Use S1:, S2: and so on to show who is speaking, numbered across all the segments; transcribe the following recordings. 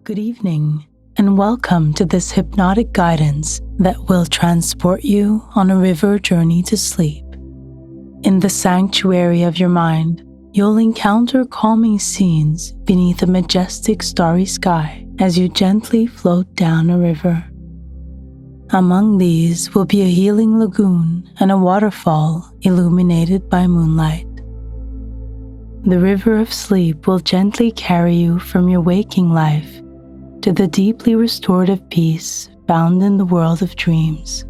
S1: Good evening, and welcome to this hypnotic guidance that will transport you on a river journey to sleep. In the sanctuary of your mind, you'll encounter calming scenes beneath a majestic starry sky as you gently float down a river. Among these will be a healing lagoon and a waterfall illuminated by moonlight. The river of sleep will gently carry you from your waking life to the deeply restorative peace found in the world of dreams.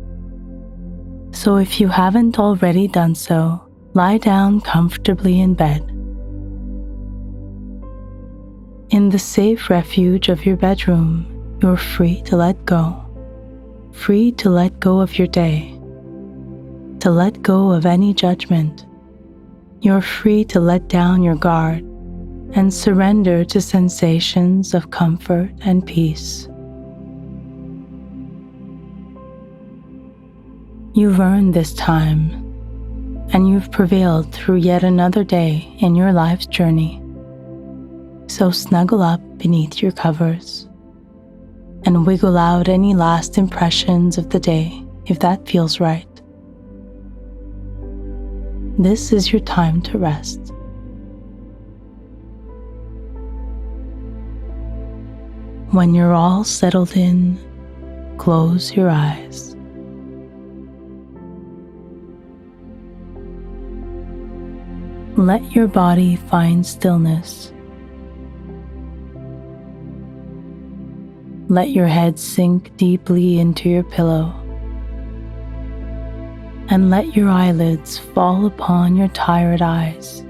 S1: So if you haven't already done so, lie down comfortably in bed. In the safe refuge of your bedroom, you're free to let go. Free to let go of your day, to let go of any judgment. You're free to let down your guard and surrender to sensations of comfort and peace. You've earned this time, and you've prevailed through yet another day in your life's journey. So snuggle up beneath your covers and wiggle out any last impressions of the day if that feels right. This is your time to rest. When you're all settled in, close your eyes. Let your body find stillness. Let your head sink deeply into your pillow, and let your eyelids fall upon your tired eyes.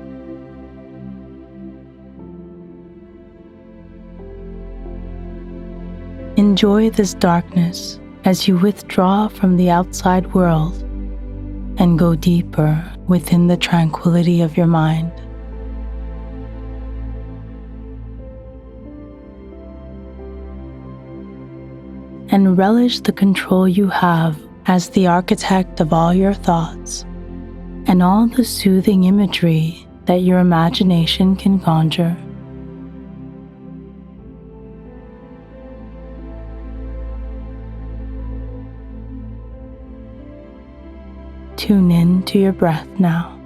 S1: Enjoy this darkness as you withdraw from the outside world and go deeper within the tranquility of your mind. And relish the control you have as the architect of all your thoughts and all the soothing imagery that your imagination can conjure. Tune in to your breath now.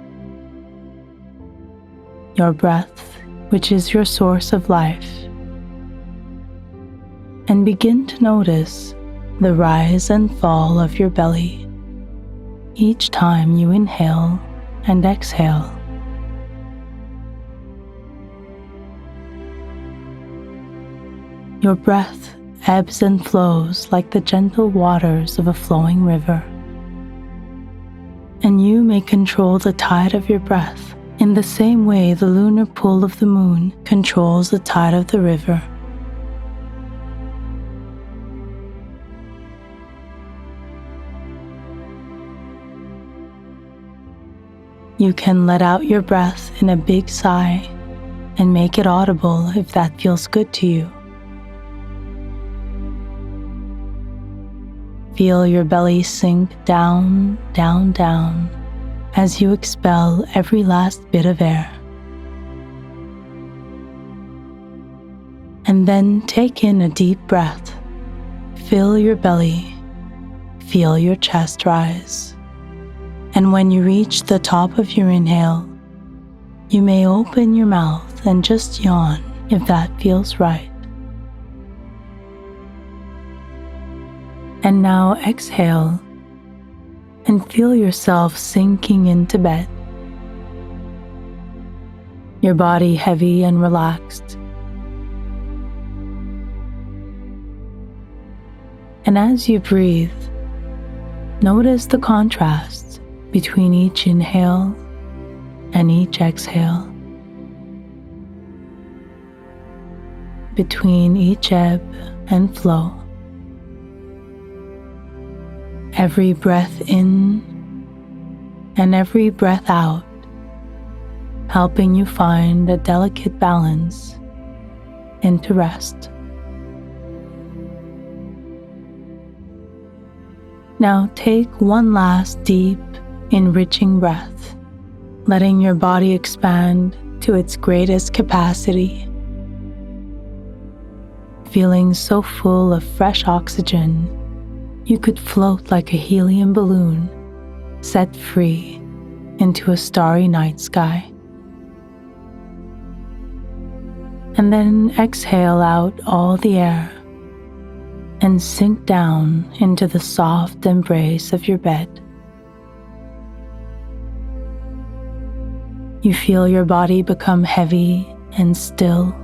S1: Your breath, which is your source of life. And begin to notice the rise and fall of your belly each time you inhale and exhale. Your breath ebbs and flows like the gentle waters of a flowing river. And you may control the tide of your breath in the same way the lunar pull of the moon controls the tide of the river. You can let out your breath in a big sigh and make it audible if that feels good to you. Feel your belly sink down, down, down as you expel every last bit of air. And then take in a deep breath. Fill your belly. Feel your chest rise. And when you reach the top of your inhale, you may open your mouth and just yawn if that feels right. And now exhale and feel yourself sinking into bed. Your body heavy and relaxed. And as you breathe, notice the contrast between each inhale and each exhale, between each ebb and flow. Every breath in and every breath out, helping you find a delicate balance into rest. Now take one last deep, enriching breath, letting your body expand to its greatest capacity. feeling so full of fresh oxygen, you could float like a helium balloon, set free into a starry night sky. And then exhale out all the air and sink down into the soft embrace of your bed. You feel your body become heavy and still,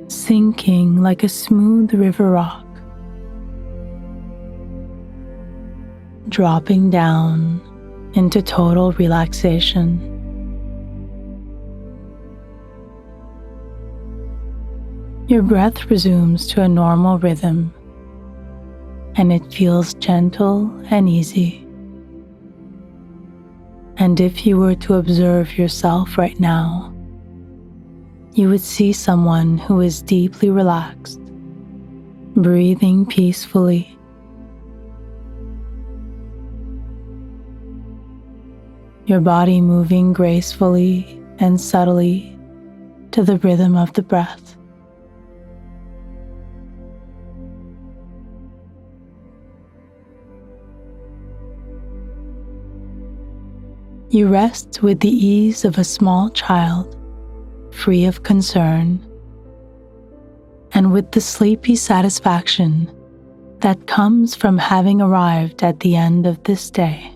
S1: sinking like a smooth river rock, dropping down into total relaxation. Your breath resumes to a normal rhythm, and it feels gentle and easy. And if you were to observe yourself right now, you would see someone who is deeply relaxed, breathing peacefully. Your body moving gracefully and subtly to the rhythm of the breath. You rest with the ease of a small child, free of concern, and with the sleepy satisfaction that comes from having arrived at the end of this day.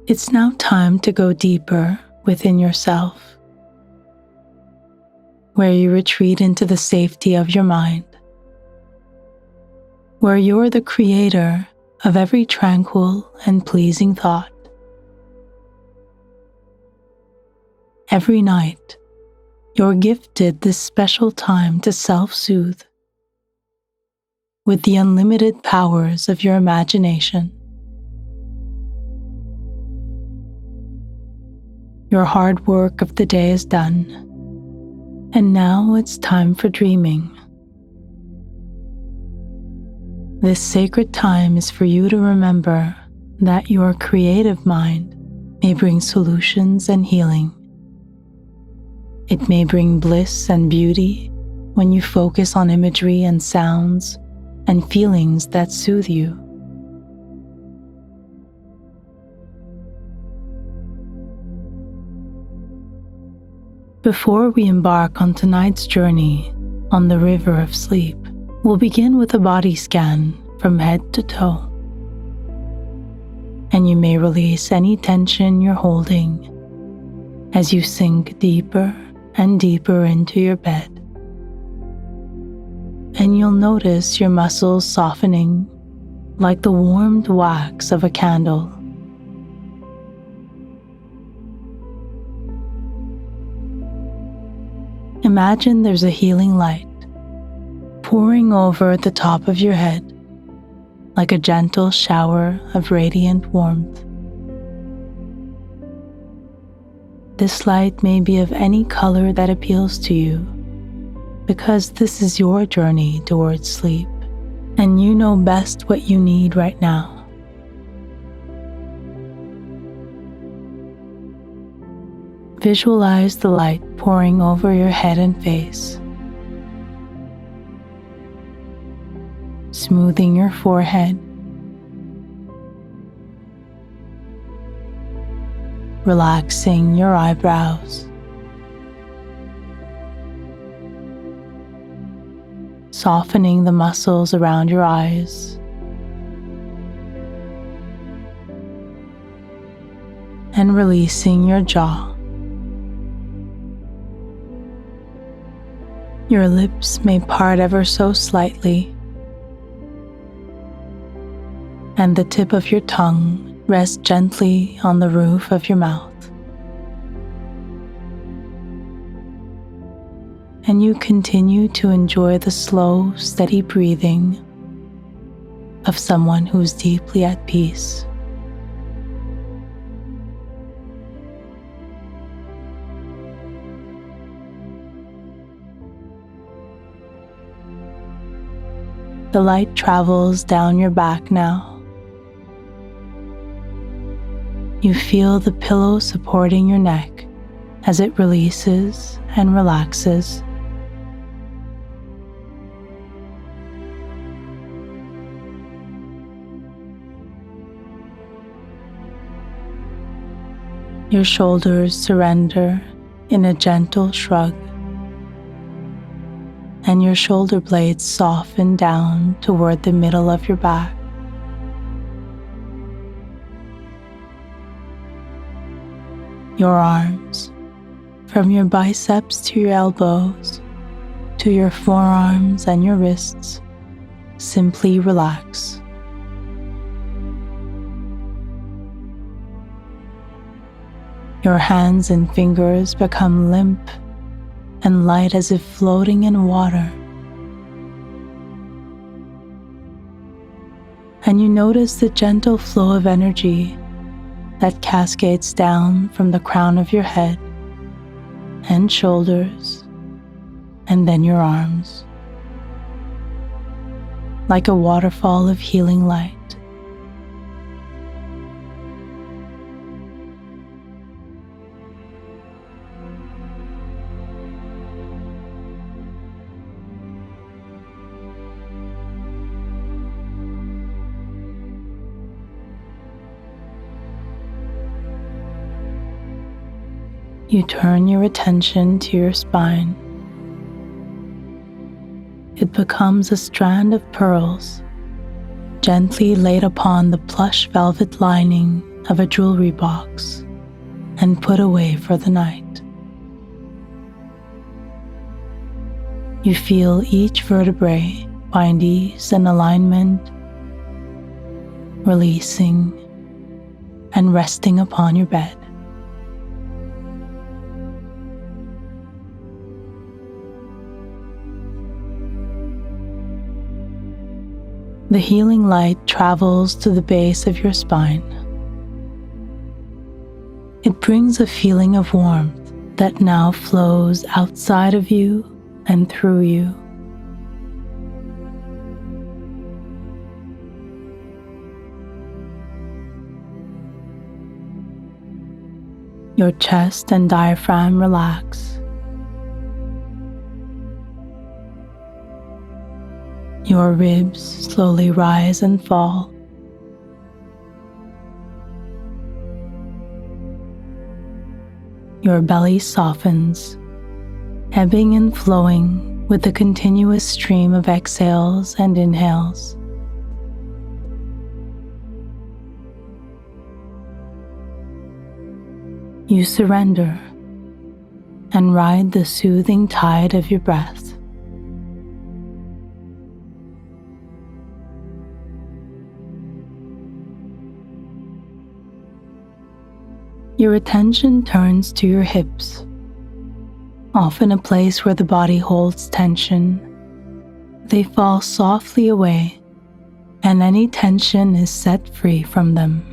S1: It's now time to go deeper within yourself, where you retreat into the safety of your mind, where you're the creator of every tranquil and pleasing thought. Every night, you're gifted this special time to self-soothe with the unlimited powers of your imagination. Your hard work of the day is done, and now it's time for dreaming. This sacred time is for you to remember that your creative mind may bring solutions and healing. It may bring bliss and beauty when you focus on imagery and sounds and feelings that soothe you. Before we embark on tonight's journey on the river of sleep, we'll begin with a body scan from head to toe. And you may release any tension you're holding as you sink deeper and deeper into your bed. And you'll notice your muscles softening like the warmed wax of a candle. Imagine there's a healing light pouring over the top of your head like a gentle shower of radiant warmth. This light may be of any color that appeals to you, because this is your journey towards sleep, and you know best what you need right now. Visualize the light pouring over your head and face, smoothing your forehead, relaxing your eyebrows, softening the muscles around your eyes, and releasing your jaw. Your lips may part ever so slightly, and the tip of your tongue rests gently on the roof of your mouth. And you continue to enjoy the slow, steady breathing of someone who is deeply at peace. The light travels down your back now. You feel the pillow supporting your neck as it releases and relaxes. Your shoulders surrender in a gentle shrug, and your shoulder blades soften down toward the middle of your back. Your arms, from your biceps to your elbows, to your forearms and your wrists, simply relax. Your hands and fingers become limp and light as if floating in water. And you notice the gentle flow of energy that cascades down from the crown of your head and shoulders, and then your arms, like a waterfall of healing light. You turn your attention to your spine. It becomes a strand of pearls, gently laid upon the plush velvet lining of a jewelry box and put away for the night. You feel each vertebrae find ease and alignment, releasing and resting upon your bed. The healing light travels to the base of your spine. It brings a feeling of warmth that now flows outside of you and through you. Your chest and diaphragm relax. Your ribs slowly rise and fall. Your belly softens, ebbing and flowing with a continuous stream of exhales and inhales. You surrender and ride the soothing tide of your breath. Your attention turns to your hips, often a place where the body holds tension. They fall softly away, and any tension is set free from them.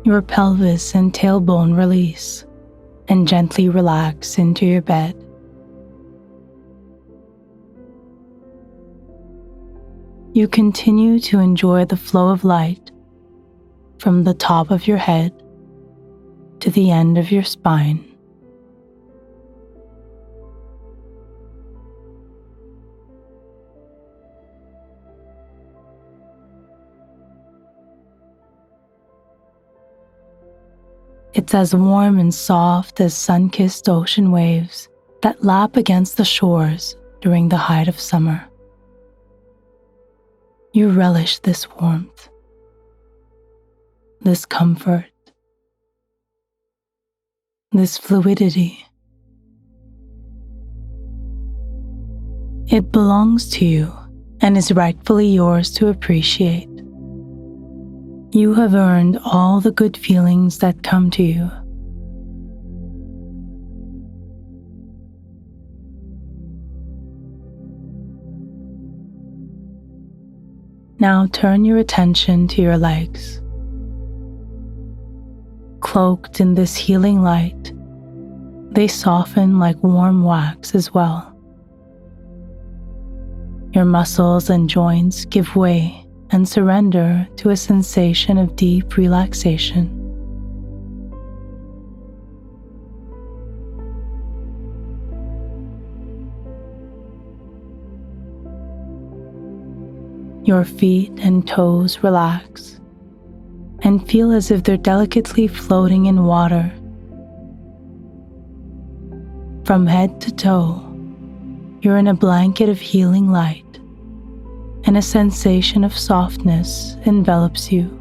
S1: Your pelvis and tailbone release and gently relax into your bed. You continue to enjoy the flow of light from the top of your head to the end of your spine. It's as warm and soft as sun-kissed ocean waves that lap against the shores during the height of summer. You relish this warmth, this comfort, this fluidity. It belongs to you and is rightfully yours to appreciate. You have earned all the good feelings that come to you. Now turn your attention to your legs. cloaked in this healing light, they soften like warm wax as well. Your muscles and joints give way and surrender to a sensation of deep relaxation. Your feet and toes relax and feel as if they're delicately floating in water. From head to toe, you're in a blanket of healing light, and a sensation of softness envelops you.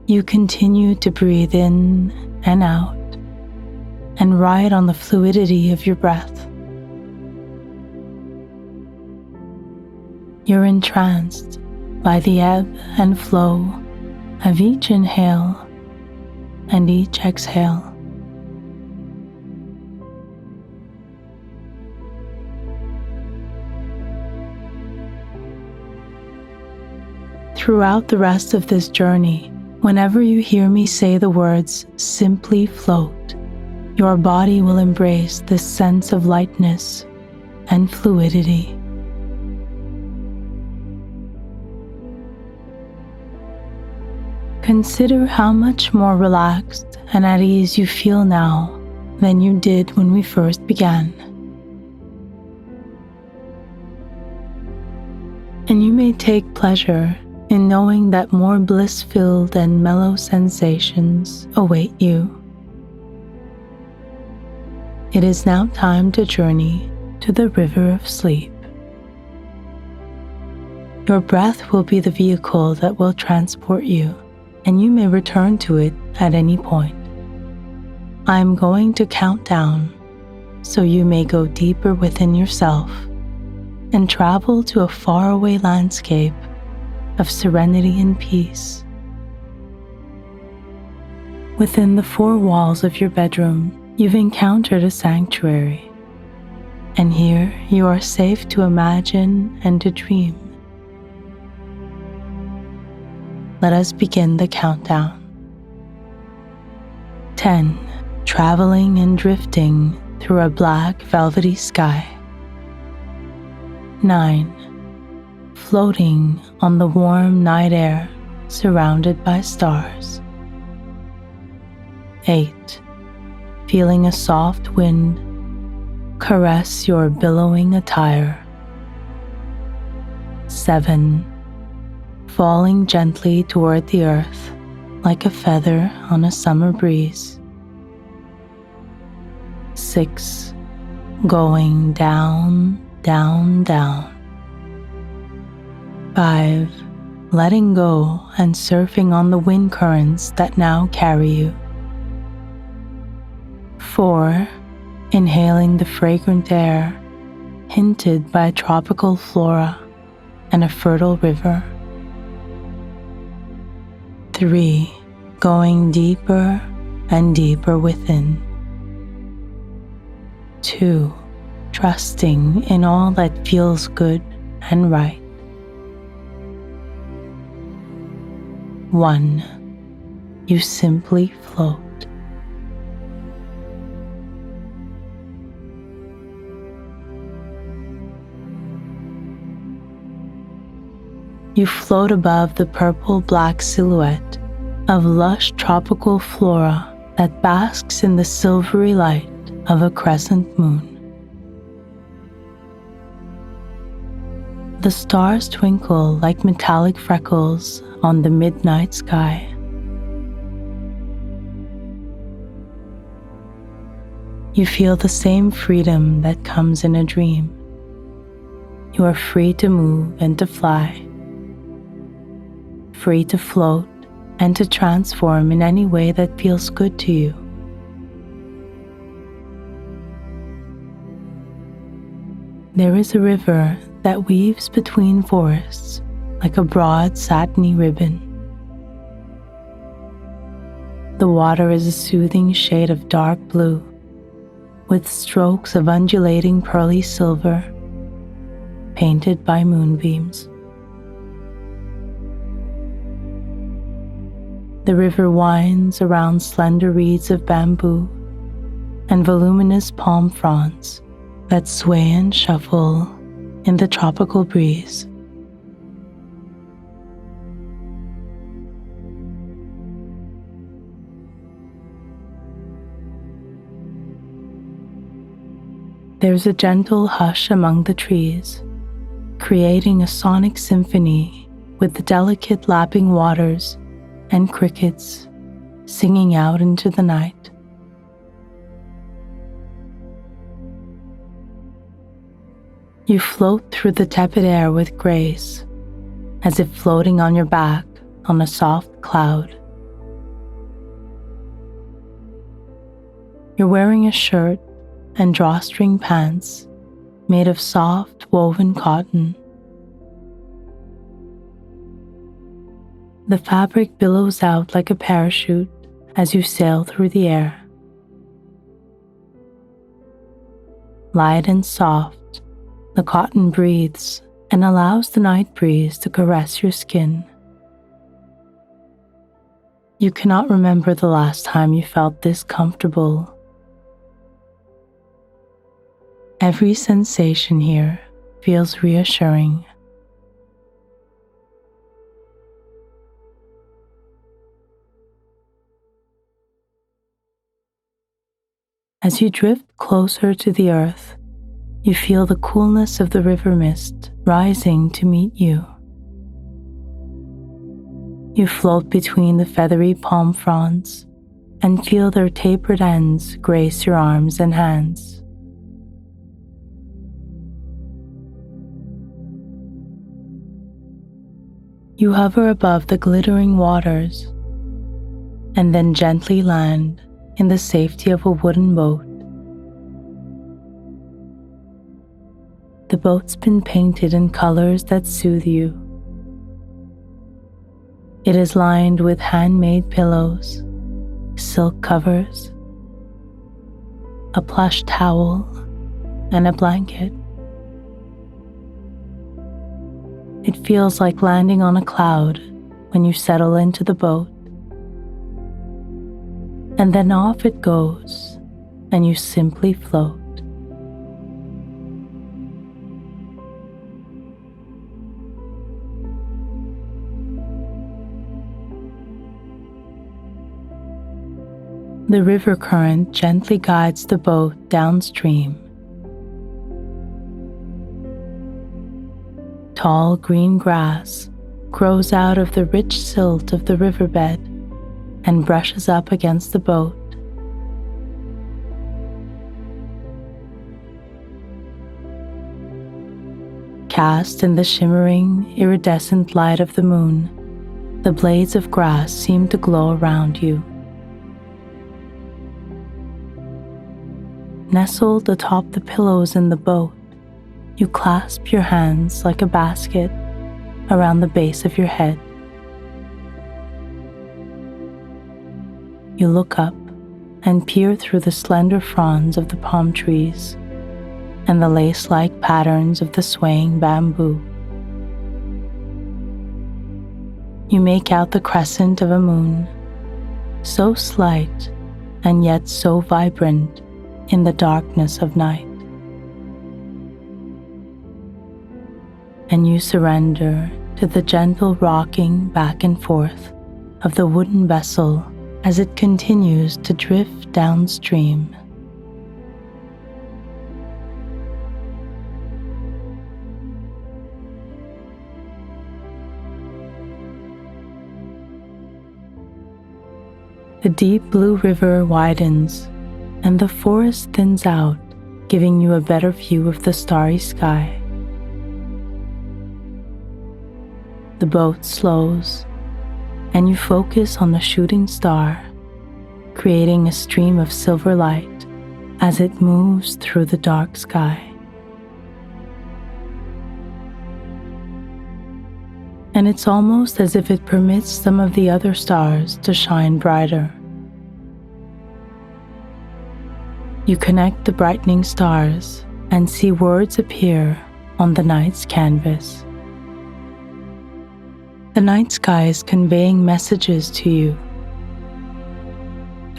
S1: You continue to breathe in and out and ride on the fluidity of your breath. You're entranced by the ebb and flow of each inhale and each exhale. Throughout the rest of this journey, whenever you hear me say the words "simply float," your body will embrace this sense of lightness and fluidity. Consider how much more relaxed and at ease you feel now than you did when we first began. And you may take pleasure in knowing that more bliss-filled and mellow sensations await you. It is now time to journey to the river of sleep. Your breath will be the vehicle that will transport you, and you may return to it at any point. I am going to count down so you may go deeper within yourself and travel to a faraway landscape of serenity and peace. Within the four walls of your bedroom, you've encountered a sanctuary, and here you are safe to imagine and to dream. Let us begin the countdown. 10. Traveling and drifting through a black velvety sky. 9. Floating on the warm night air surrounded by stars. 8. Feeling a soft wind caress your billowing attire. 7. Falling gently toward the earth like a feather on a summer breeze. 6. Going down, down, down. 5. Letting go and surfing on the wind currents that now carry you. 4. Inhaling the fragrant air hinted by tropical flora and a fertile river. 3. Going deeper and deeper within. 2. Trusting in all that feels good and right. 1. You simply float. You float above the purple-black silhouette of lush tropical flora that basks in the silvery light of a crescent moon. The stars twinkle like metallic freckles on the midnight sky. You feel the same freedom that comes in a dream. You are free to move and to fly, free to float and to transform in any way that feels good to you. There is a river that weaves between forests like a broad satiny ribbon. The water is a soothing shade of dark blue, with strokes of undulating pearly silver, painted by moonbeams. The river winds around slender reeds of bamboo and voluminous palm fronds that sway and shuffle in the tropical breeze. There's a gentle hush among the trees, creating a sonic symphony with the delicate lapping waters and crickets singing out into the night. You float through the tepid air with grace, as if floating on your back on a soft cloud. You're wearing a shirt and drawstring pants made of soft woven cotton. The fabric billows out like a parachute as you sail through the air. Light and soft, the cotton breathes and allows the night breeze to caress your skin. You cannot remember the last time you felt this comfortable. Every sensation here feels reassuring. As you drift closer to the earth, you feel the coolness of the river mist rising to meet you. You float between the feathery palm fronds and feel their tapered ends grace your arms and hands. You hover above the glittering waters and then gently land in the safety of a wooden boat. The boat's been painted in colors that soothe you. It is lined with handmade pillows, silk covers, a plush towel, and a blanket. It feels like landing on a cloud when you settle into the boat. And then off it goes, and you simply float. The river current gently guides the boat downstream. Tall green grass grows out of the rich silt of the riverbed and brushes up against the boat. Cast in the shimmering, iridescent light of the moon, the blades of grass seem to glow around you. Nestled atop the pillows in the boat, you clasp your hands like a basket around the base of your head. You look up and peer through the slender fronds of the palm trees and the lace-like patterns of the swaying bamboo. You make out the crescent of a moon, so slight and yet so vibrant in the darkness of night. And you surrender to the gentle rocking back and forth of the wooden vessel as it continues to drift downstream. The deep blue river widens and the forest thins out, giving you a better view of the starry sky. The boat slows, and you focus on the shooting star, creating a stream of silver light as it moves through the dark sky. And it's almost as if it permits some of the other stars to shine brighter, You connect the brightening stars and see words appear on the night's canvas. The night sky is conveying messages to you.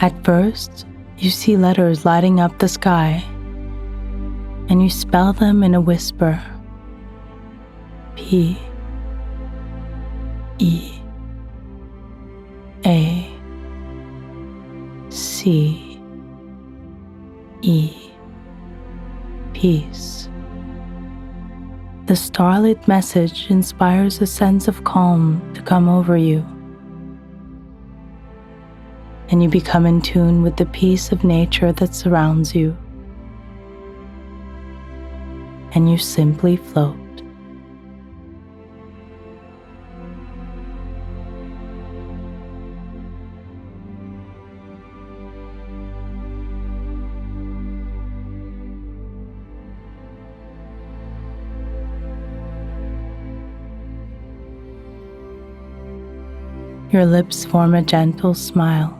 S1: At first, you see letters lighting up the sky, and you spell them in a whisper. P E A C E. Peace. The starlit message inspires a sense of calm to come over you, and you become in tune with the peace of nature that surrounds you, and you simply float. Your lips form a gentle smile.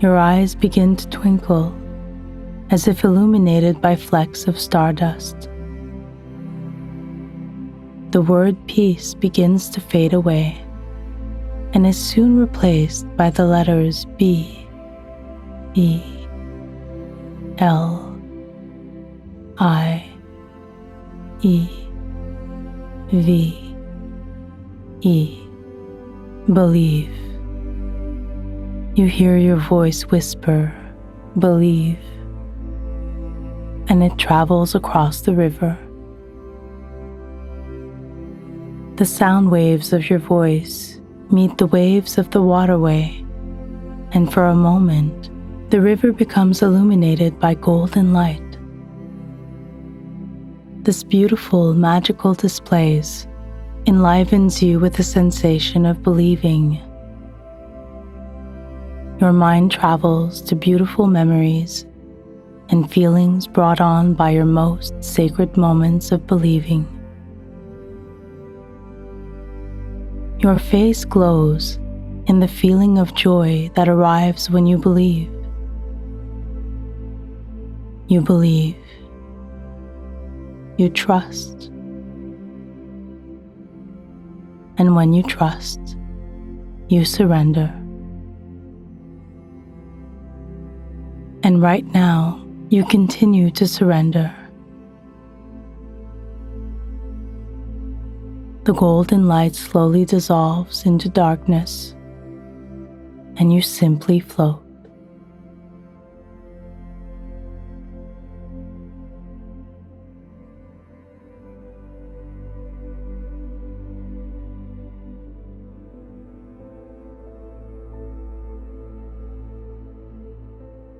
S1: Your eyes begin to twinkle, as if illuminated by flecks of stardust. The word peace begins to fade away, and is soon replaced by the letters B, E, L, I, E, V, E. Believe. You hear your voice whisper, believe, and it travels across the river. The sound waves of your voice meet the waves of the waterway, and for a moment, the river becomes illuminated by golden light. This beautiful, magical displays enlivens you with a sensation of believing. Your mind travels to beautiful memories and feelings brought on by your most sacred moments of believing. Your face glows in the feeling of joy that arrives when you believe. You believe. You trust. And when you trust, you surrender. And right now, you continue to surrender. The golden light slowly dissolves into darkness, and you simply float.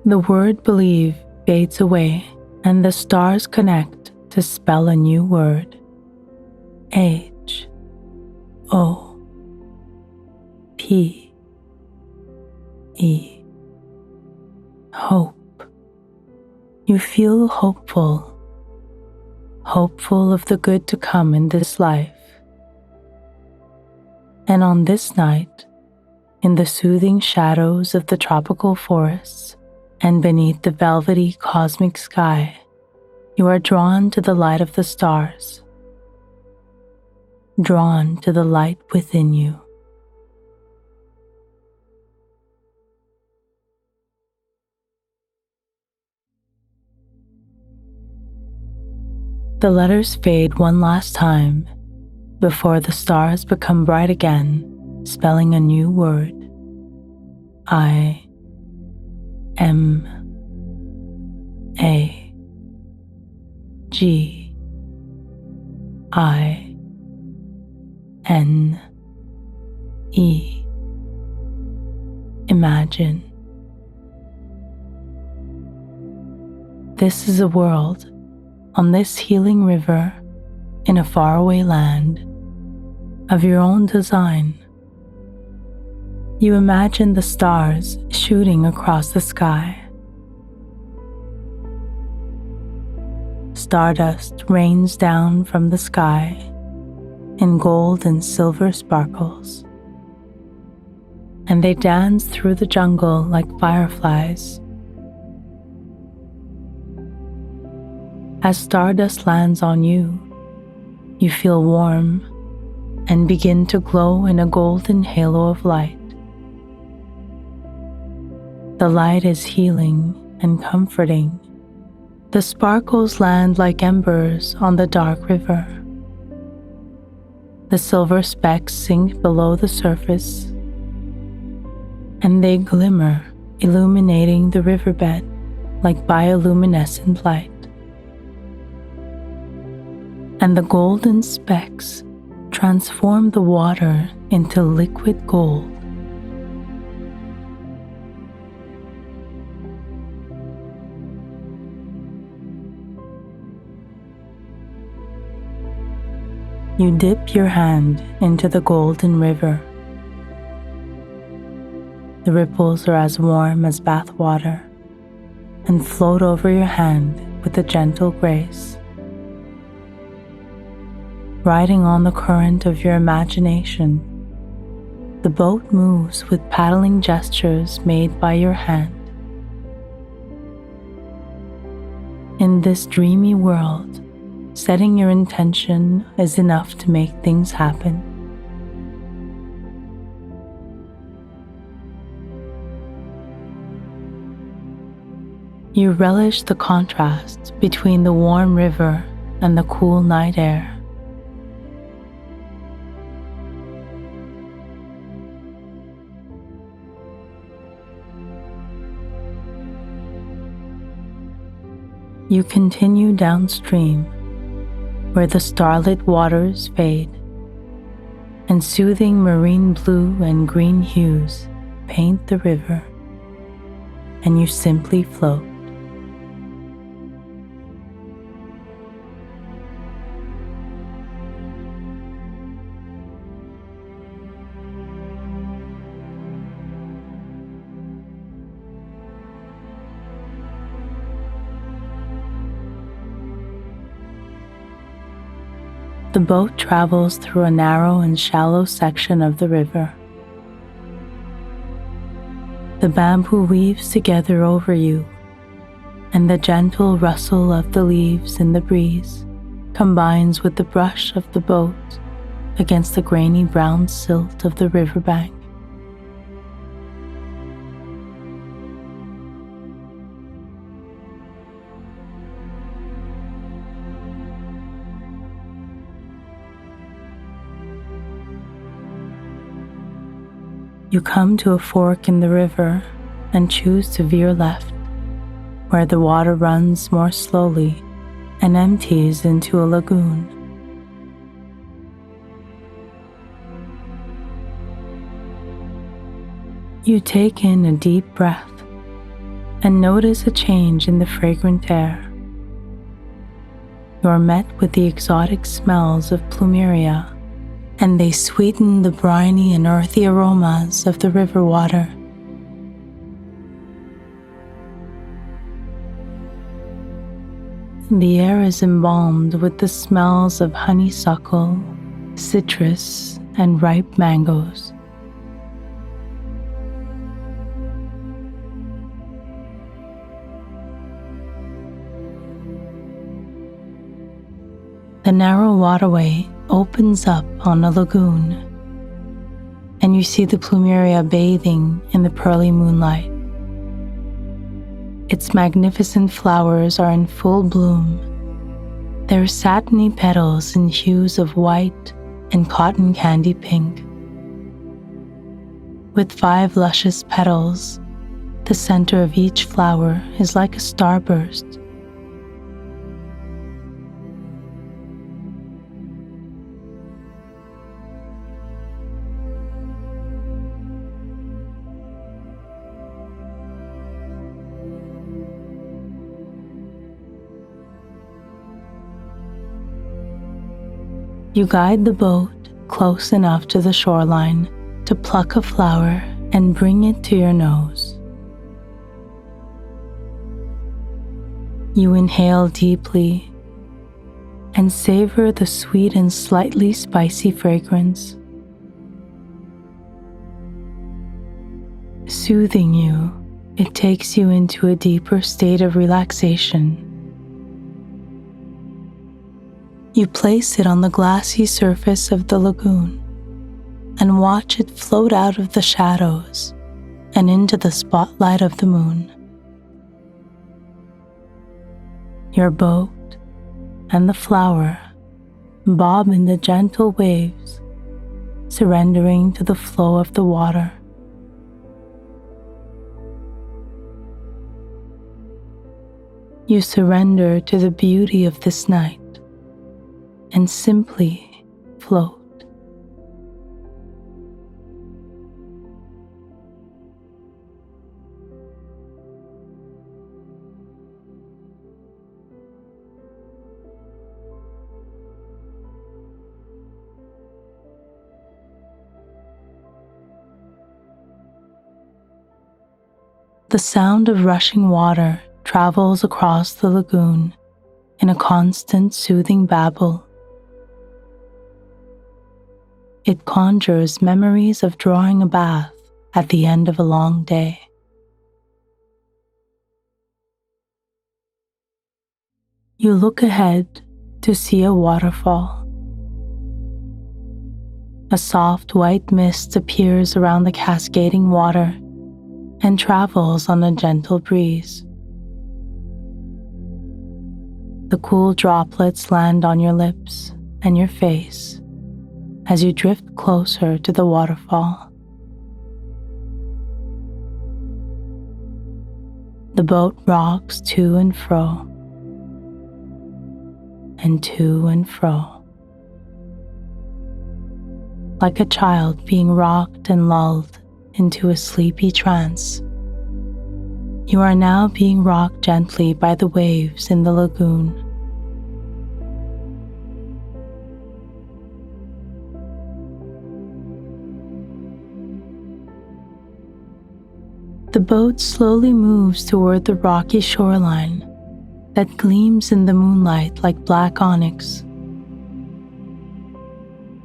S1: The word believe fades away, and the stars connect to spell a new word. H O P E. Hope. You feel hopeful of the good to come in this life. And on this night, in the soothing shadows of the tropical forests, and beneath the velvety cosmic sky, you are drawn to the light of the stars, drawn to the light within you. The letters fade one last time before the stars become bright again, spelling a new word. I M A G I N E. Imagine. This is a world on this healing river in a faraway land of your own design. You imagine the stars shooting across the sky. Stardust rains down from the sky in gold and silver sparkles, and they dance through the jungle like fireflies As stardust lands on you, you feel warm and begin to glow in a golden halo of light. The light is healing and comforting. The sparkles land like embers on the dark river. The silver specks sink below the surface, and they glimmer, illuminating the riverbed like bioluminescent light. And the golden specks transform the water into liquid gold. You dip your hand into the golden river. The ripples are as warm as bath water and float over your hand with a gentle grace. Riding on the current of your imagination, the boat moves with paddling gestures made by your hand. In this dreamy world, setting your intention is enough to make things happen. You relish the contrast between the warm river and the cool night air. You continue downstream, where the starlit waters fade, and soothing marine blue and green hues paint the river, and you simply float. The boat travels through a narrow and shallow section of the river. The bamboo weaves together over you, and the gentle rustle of the leaves in the breeze combines with the brush of the boat against the grainy brown silt of the riverbank. You come to a fork in the river and choose to veer left, where the water runs more slowly and empties into a lagoon. You take in a deep breath and notice a change in the fragrant air. You are met with the exotic smells of plumeria, and they sweeten the briny and earthy aromas of the river water. The air is embalmed with the smells of honeysuckle, citrus, and ripe mangoes. The narrow waterway opens up on a lagoon, and you see the plumeria bathing in the pearly moonlight. Its magnificent flowers are in full bloom, their satiny petals in hues of white and cotton candy pink. With 5 luscious petals, the center of each flower is like a starburst. You guide the boat close enough to the shoreline to pluck a flower and bring it to your nose. You inhale deeply and savor the sweet and slightly spicy fragrance. Soothing you, it takes you into a deeper state of relaxation. You place it on the glassy surface of the lagoon and watch it float out of the shadows and into the spotlight of the moon. Your boat and the flower bob in the gentle waves, surrendering to the flow of the water. You surrender to the beauty of this night and simply float. The sound of rushing water travels across the lagoon in a constant soothing babble. It conjures memories of drawing a bath at the end of a long day. You look ahead to see a waterfall. A soft white mist appears around the cascading water and travels on a gentle breeze. The cool droplets land on your lips and your face as you drift closer to the waterfall. The boat rocks to and fro, and to and fro, like a child being rocked and lulled into a sleepy trance. You are now being rocked gently by the waves in the lagoon. The boat slowly moves toward the rocky shoreline that gleams in the moonlight like black onyx,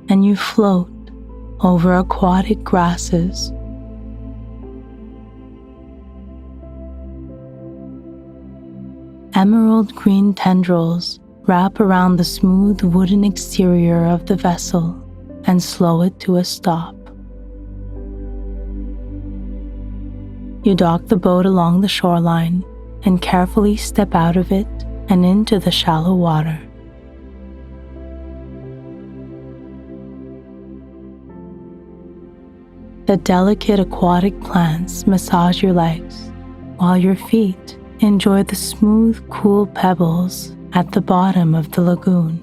S1: and you float over aquatic grasses. Emerald green tendrils wrap around the smooth wooden exterior of the vessel and slow it to a stop. You dock the boat along the shoreline and carefully step out of it and into the shallow water. The delicate aquatic plants massage your legs, while your feet enjoy the smooth, cool pebbles at the bottom of the lagoon.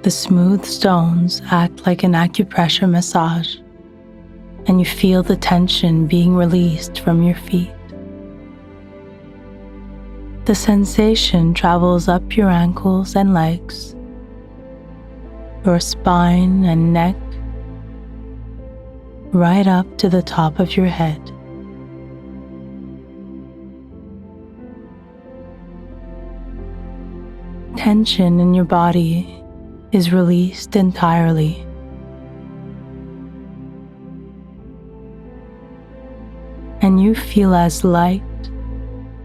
S1: The smooth stones act like an acupressure massage, and you feel the tension being released from your feet. The sensation travels up your ankles and legs, your spine and neck, right up to the top of your head. Tension in your body is released entirely. And you feel as light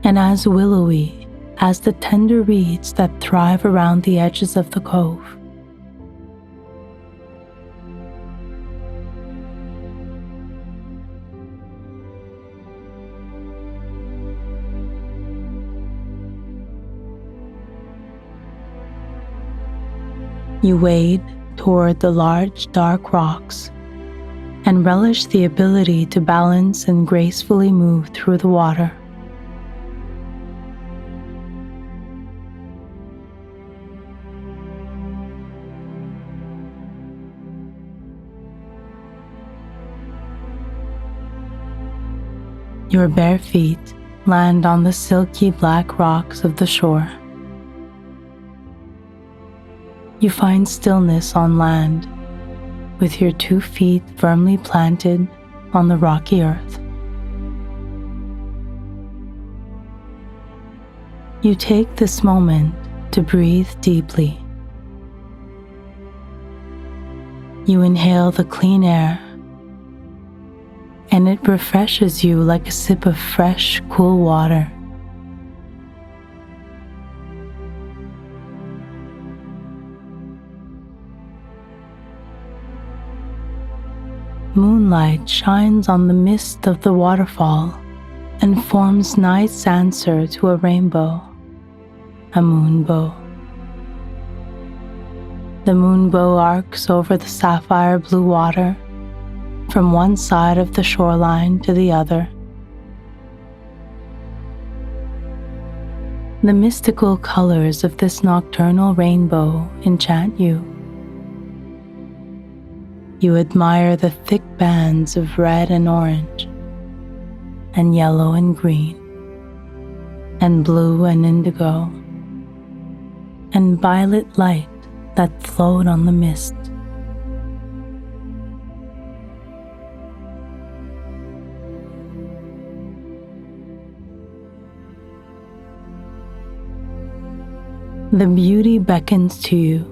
S1: and as willowy as the tender reeds that thrive around the edges of the cove. You wade toward the large, dark rocks and relish the ability to balance and gracefully move through the water. Your bare feet land on the silky black rocks of the shore. You find stillness on land, with your 2 feet firmly planted on the rocky earth. You take this moment to breathe deeply. You inhale the clean air and it refreshes you like a sip of fresh, cool water. Moonlight shines on the mist of the waterfall and forms night's answer to a rainbow, a moonbow. The moonbow arcs over the sapphire blue water from one side of the shoreline to the other. The mystical colors of this nocturnal rainbow enchant you. You admire the thick bands of red and orange, and yellow and green, and blue and indigo, and violet light that float on the mist. The beauty beckons to you,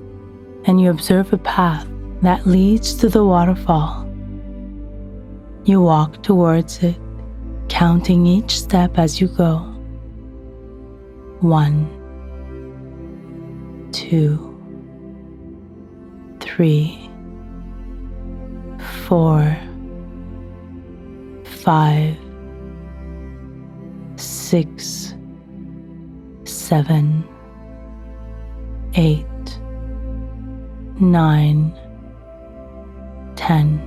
S1: and you observe a path that leads to the waterfall. You walk towards it, counting each step as you go. 1, 2, 3, 4, 5, 6, 7, 8, 9, 10.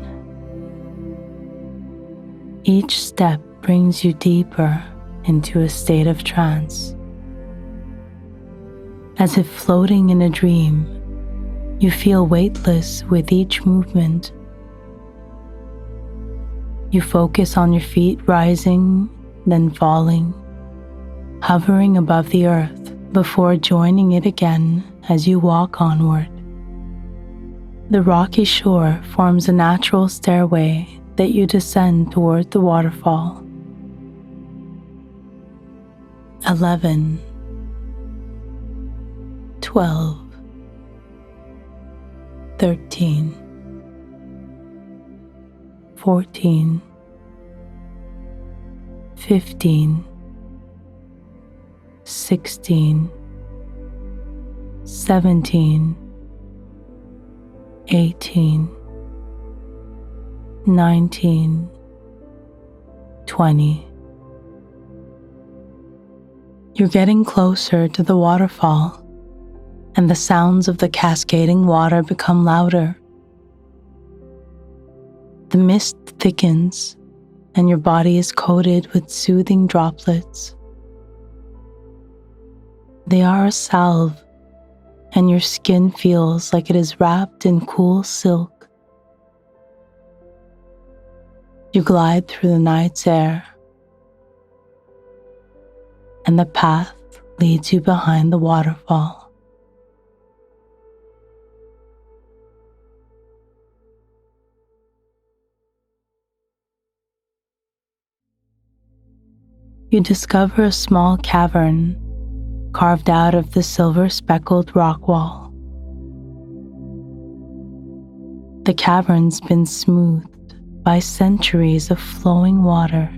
S1: Each step brings you deeper into a state of trance. As if floating in a dream, you feel weightless with each movement. You focus on your feet rising, then falling, hovering above the earth before joining it again as you walk onward. The rocky shore forms a natural stairway that you descend toward the waterfall. 11, 12, 13, 14, 15, 16, 17, 18, 19, 20. You're getting closer to the waterfall, and the sounds of the cascading water become louder. The mist thickens, and your body is coated with soothing droplets. They are a salve, and your skin feels like it is wrapped in cool silk. You glide through the night's air, and the path leads you behind the waterfall. You discover a small cavern carved out of the silver-speckled rock wall. The cavern's been smoothed by centuries of flowing water.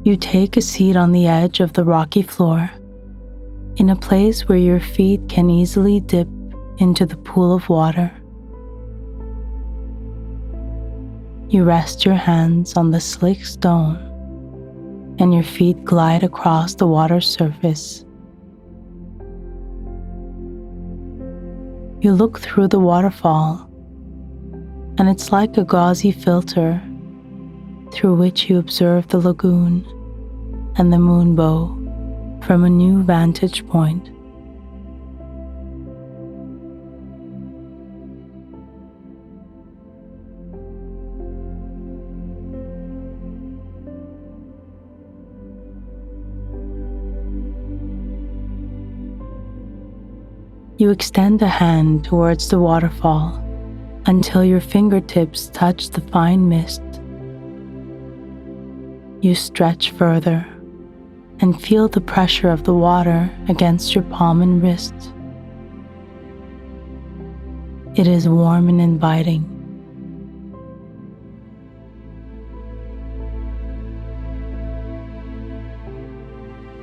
S1: You take a seat on the edge of the rocky floor, in a place where your feet can easily dip into the pool of water. You rest your hands on the slick stone, and your feet glide across the water's surface. You look through the waterfall, and it's like a gauzy filter through which you observe the lagoon and the moonbow from a new vantage point. You extend a hand towards the waterfall until your fingertips touch the fine mist. You stretch further and feel the pressure of the water against your palm and wrist. It is warm and inviting.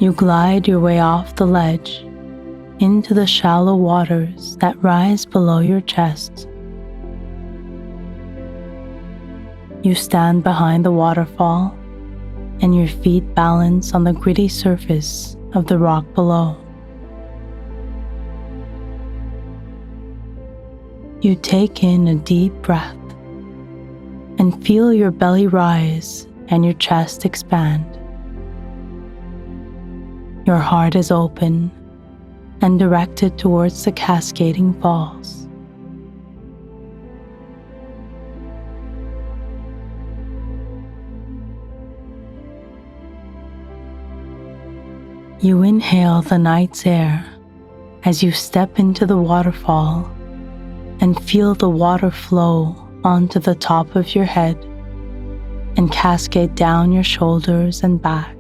S1: You glide your way off the ledge into the shallow waters that rise below your chest. You stand behind the waterfall and your feet balance on the gritty surface of the rock below. You take in a deep breath and feel your belly rise and your chest expand. Your heart is open and directed towards the cascading falls. You inhale the night's air as you step into the waterfall and feel the water flow onto the top of your head and cascade down your shoulders and back.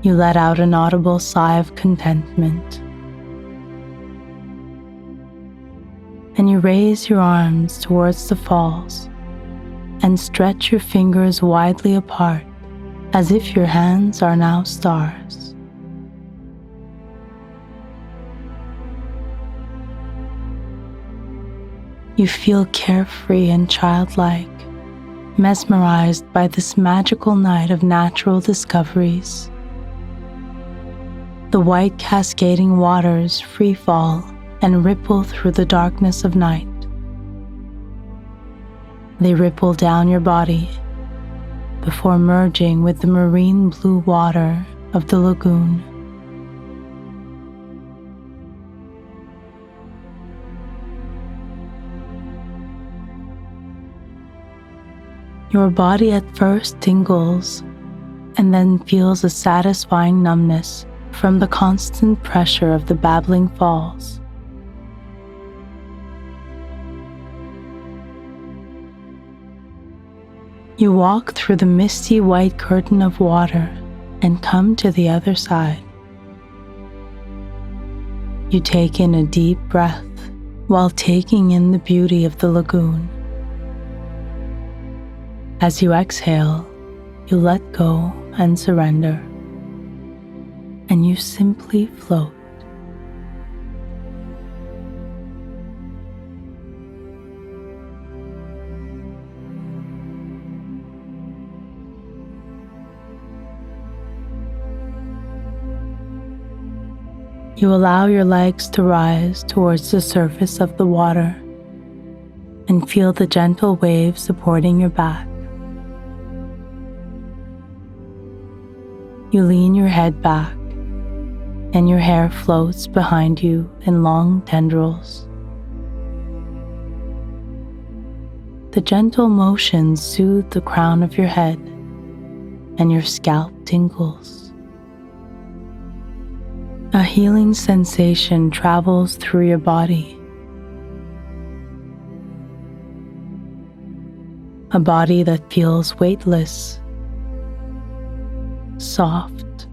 S1: You let out an audible sigh of contentment, and you raise your arms towards the falls and stretch your fingers widely apart as if your hands are now stars. You feel carefree and childlike, mesmerized by this magical night of natural discoveries. The white cascading waters free fall and ripple through the darkness of night. They ripple down your body before merging with the marine blue water of the lagoon. Your body at first tingles and then feels a satisfying numbness from the constant pressure of the babbling falls. You walk through the misty white curtain of water and come to the other side. You take in a deep breath while taking in the beauty of the lagoon. As you exhale, you let go and surrender, and you simply float. You allow your legs to rise towards the surface of the water and feel the gentle waves supporting your back. You lean your head back, and your hair floats behind you in long tendrils. The gentle motions soothe the crown of your head, and your scalp tingles. A healing sensation travels through your body. A body that feels weightless, soft,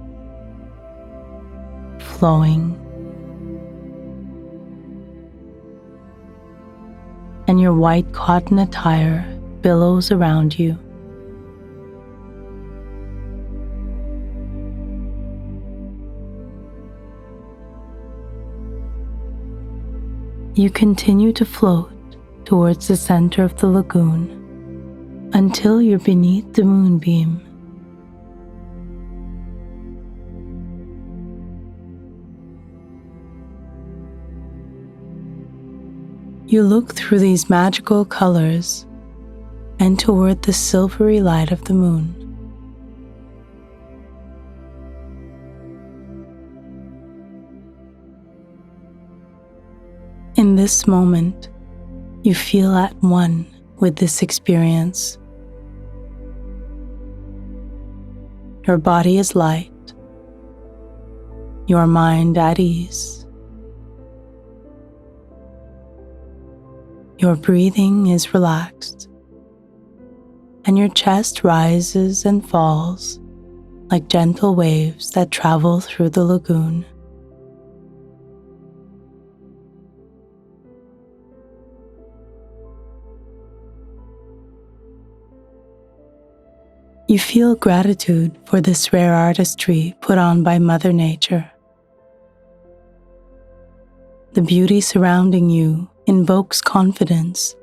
S1: flowing, and your white cotton attire billows around you. You continue to float towards the center of the lagoon until you're beneath the moonbeam. You look through these magical colors and toward the silvery light of the moon. In this moment, you feel at one with this experience. Your body is light, your mind at ease. Your breathing is relaxed, and your chest rises and falls like gentle waves that travel through the lagoon. You feel gratitude for this rare artistry put on by Mother Nature. The beauty surrounding you invokes confidence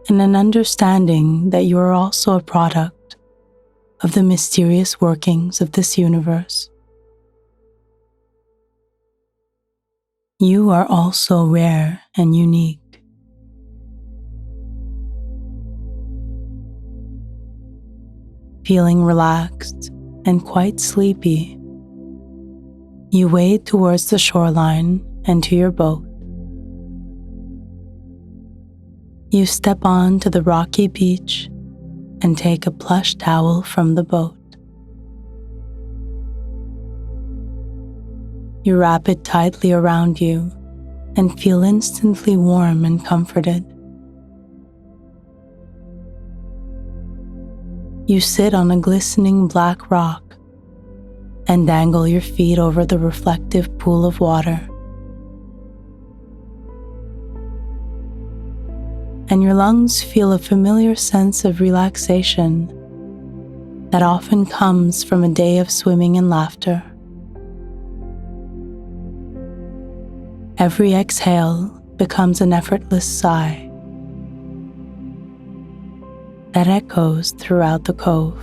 S1: and an understanding that you are also a product of the mysterious workings of this universe. You are also rare and unique. Feeling relaxed and quite sleepy, you wade towards the shoreline and to your boat. You step onto the rocky beach and take a plush towel from the boat. You wrap it tightly around you and feel instantly warm and comforted. You sit on a glistening black rock and dangle your feet over the reflective pool of water. And your lungs feel a familiar sense of relaxation that often comes from a day of swimming and laughter. Every exhale becomes an effortless sigh that echoes throughout the cove.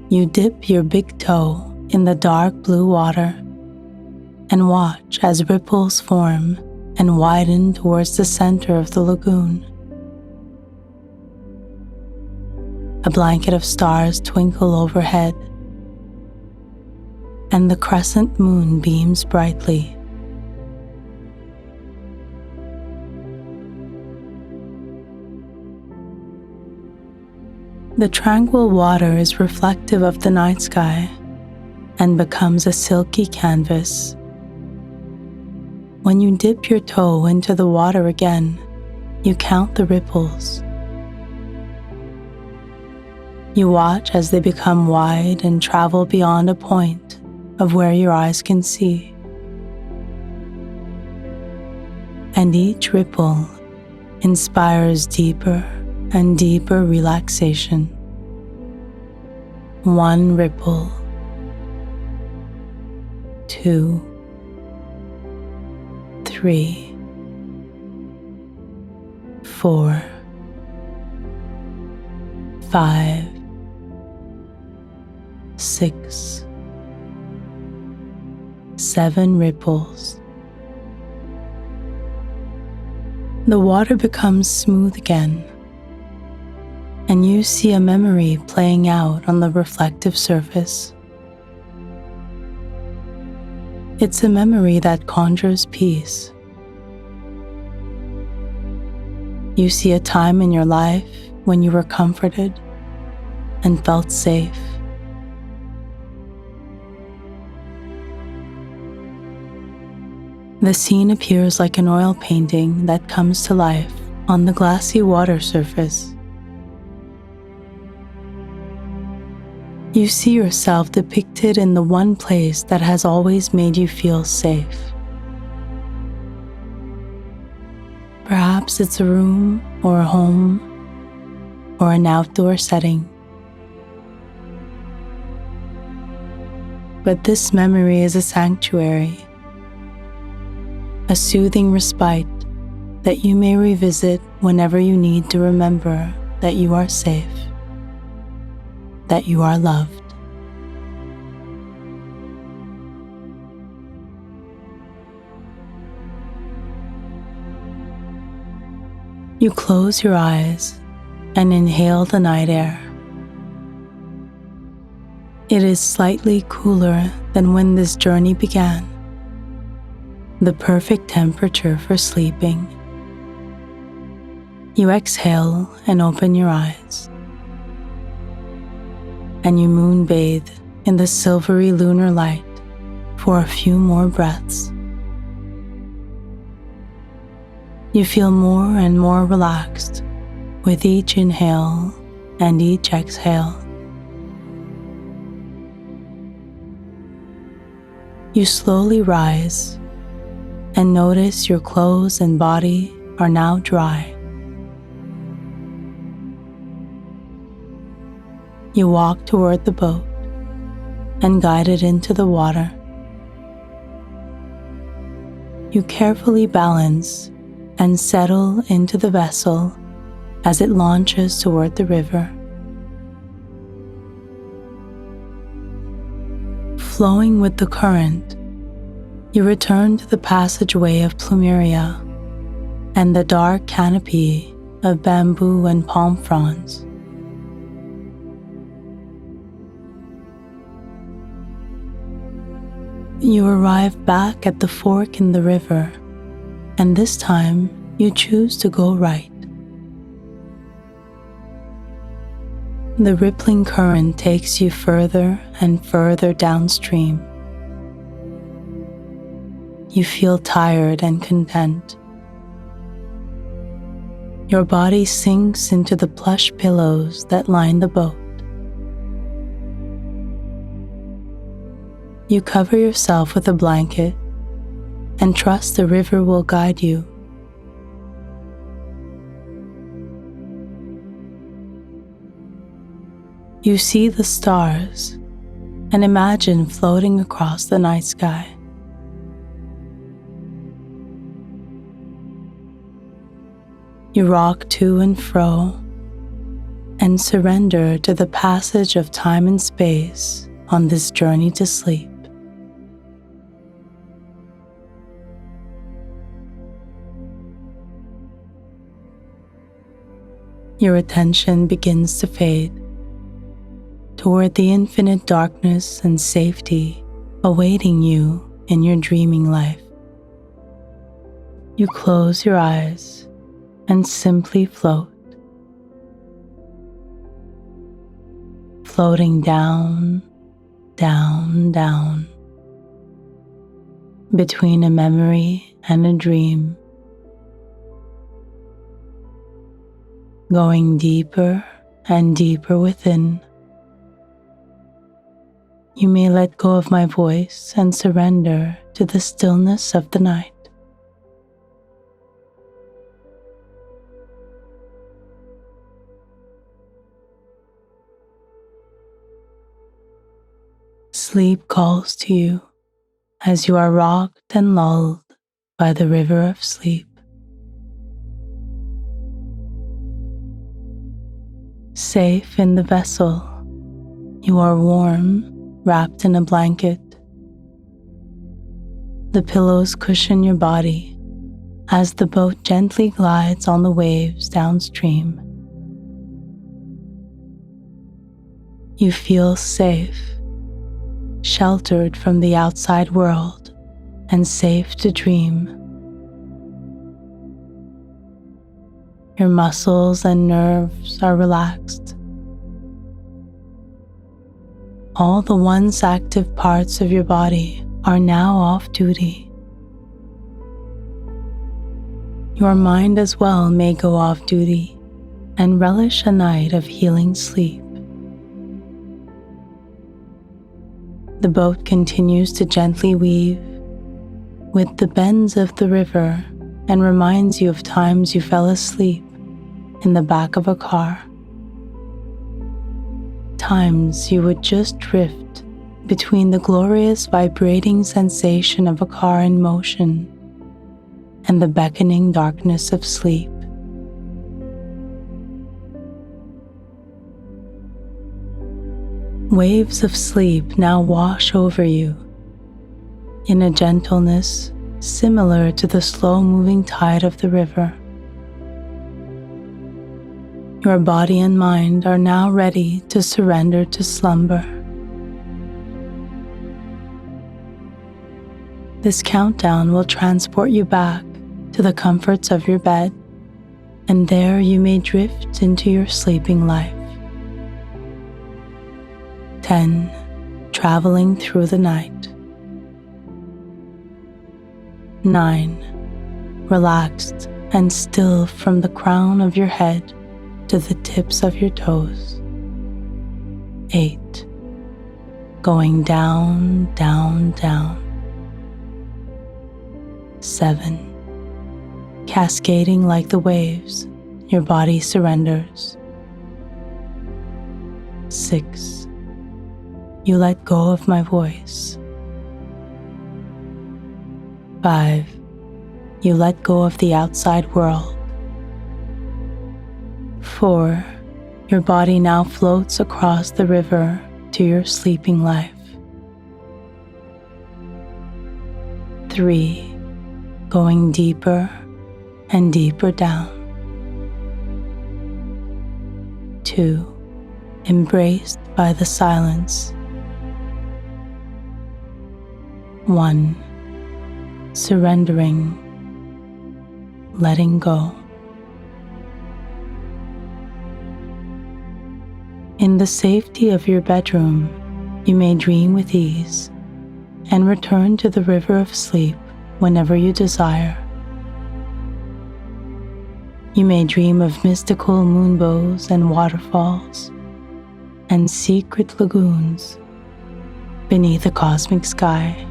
S1: You dip your big toe in the dark blue water and watch as ripples form and widen towards the center of the lagoon. A blanket of stars twinkle overhead, and the crescent moon beams brightly. The tranquil water is reflective of the night sky and becomes a silky canvas. When you dip your toe into the water again, you count the ripples. You watch as they become wide and travel beyond a point of where your eyes can see. And each ripple inspires deeper and deeper relaxation. One ripple, 2, 3, 4, 5, 6, 7 ripples. The water becomes smooth again, and you see a memory playing out on the reflective surface. It's a memory that conjures peace. You see a time in your life when you were comforted and felt safe. The scene appears like an oil painting that comes to life on the glassy water surface. You see yourself depicted in the one place that has always made you feel safe. Perhaps it's a room or a home or an outdoor setting. But this memory is a sanctuary, a soothing respite that you may revisit whenever you need to remember that you are safe, that you are loved. You close your eyes and inhale the night air. It is slightly cooler than when this journey began, the perfect temperature for sleeping. You exhale and open your eyes, and you moonbathe in the silvery lunar light for a few more breaths. You feel more and more relaxed with each inhale and each exhale. You slowly rise and notice your clothes and body are now dry. You walk toward the boat and guide it into the water. You carefully balance and settle into the vessel as it launches toward the river. Flowing with the current, you return to the passageway of plumeria and the dark canopy of bamboo and palm fronds. You arrive back at the fork in the river, and this time you choose to go right. The rippling current takes you further and further downstream. You feel tired and content. Your body sinks into the plush pillows that line the boat. You cover yourself with a blanket and trust the river will guide you. You see the stars and imagine floating across the night sky. You rock to and fro and surrender to the passage of time and space on this journey to sleep. Your attention begins to fade toward the infinite darkness and safety awaiting you in your dreaming life. You close your eyes and simply float, floating down, down, down, between a memory and a dream, going deeper and deeper within. You may let go of my voice and surrender to the stillness of the night. Sleep calls to you as you are rocked and lulled by the river of sleep. Safe in the vessel, you are warm, wrapped in a blanket. The pillows cushion your body as the boat gently glides on the waves downstream. You feel safe, sheltered from the outside world, and safe to dream. Your muscles and nerves are relaxed. All the once active parts of your body are now off duty. Your mind as well may go off duty and relish a night of healing sleep. The boat continues to gently weave with the bends of the river and reminds you of times you fell asleep in the back of a car. Times you would just drift between the glorious vibrating sensation of a car in motion and the beckoning darkness of sleep. Waves of sleep now wash over you in a gentleness similar to the slow-moving tide of the river. Your body and mind are now ready to surrender to slumber. This countdown will transport you back to the comforts of your bed, and there you may drift into your sleeping life. 10. traveling through the night. 9. Relaxed and still from the crown of your head to the tips of your toes. 8. Going down, down, down. 7. Cascading like the waves, your body surrenders. 6. You let go of my voice. 5. You let go of the outside world. 4. Your body now floats across the river to your sleeping life. 3. Going deeper and deeper down. 2. Embraced by the silence. 1. Surrendering, letting go. In the safety of your bedroom, you may dream with ease and return to the river of sleep whenever you desire. You may dream of mystical moonbows and waterfalls and secret lagoons beneath the cosmic sky.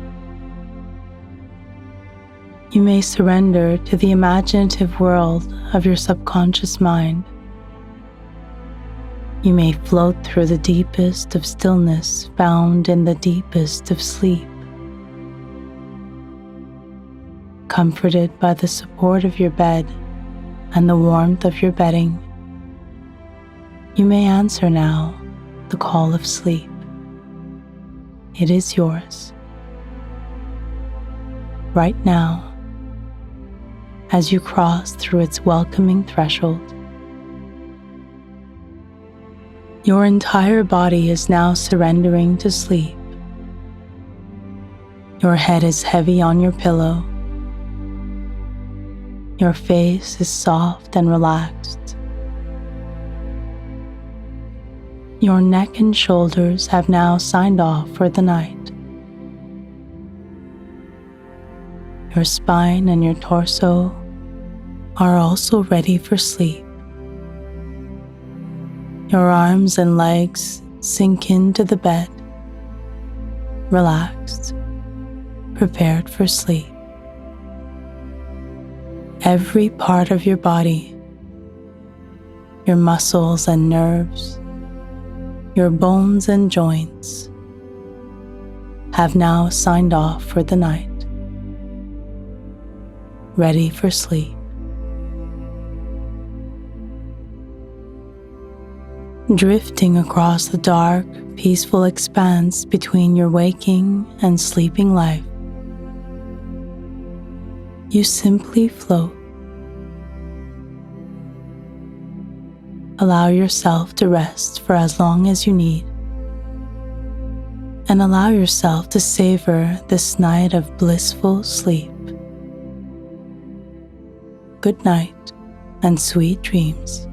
S1: You may surrender to the imaginative world of your subconscious mind. You may float through the deepest of stillness found in the deepest of sleep. Comforted by the support of your bed and the warmth of your bedding, you may answer now the call of sleep. It is yours. Right now, as you cross through its welcoming threshold. Your entire body is now surrendering to sleep. Your head is heavy on your pillow. Your face is soft and relaxed. Your neck and shoulders have now signed off for the night. Your spine and your torso are also ready for sleep. Your arms and legs sink into the bed, relaxed, prepared for sleep. Every part of your body, your muscles and nerves, your bones and joints, have now signed off for the night, ready for sleep. Drifting across the dark, peaceful expanse between your waking and sleeping life, you simply float. Allow yourself to rest for as long as you need, and allow yourself to savor this night of blissful sleep. Good night and sweet dreams.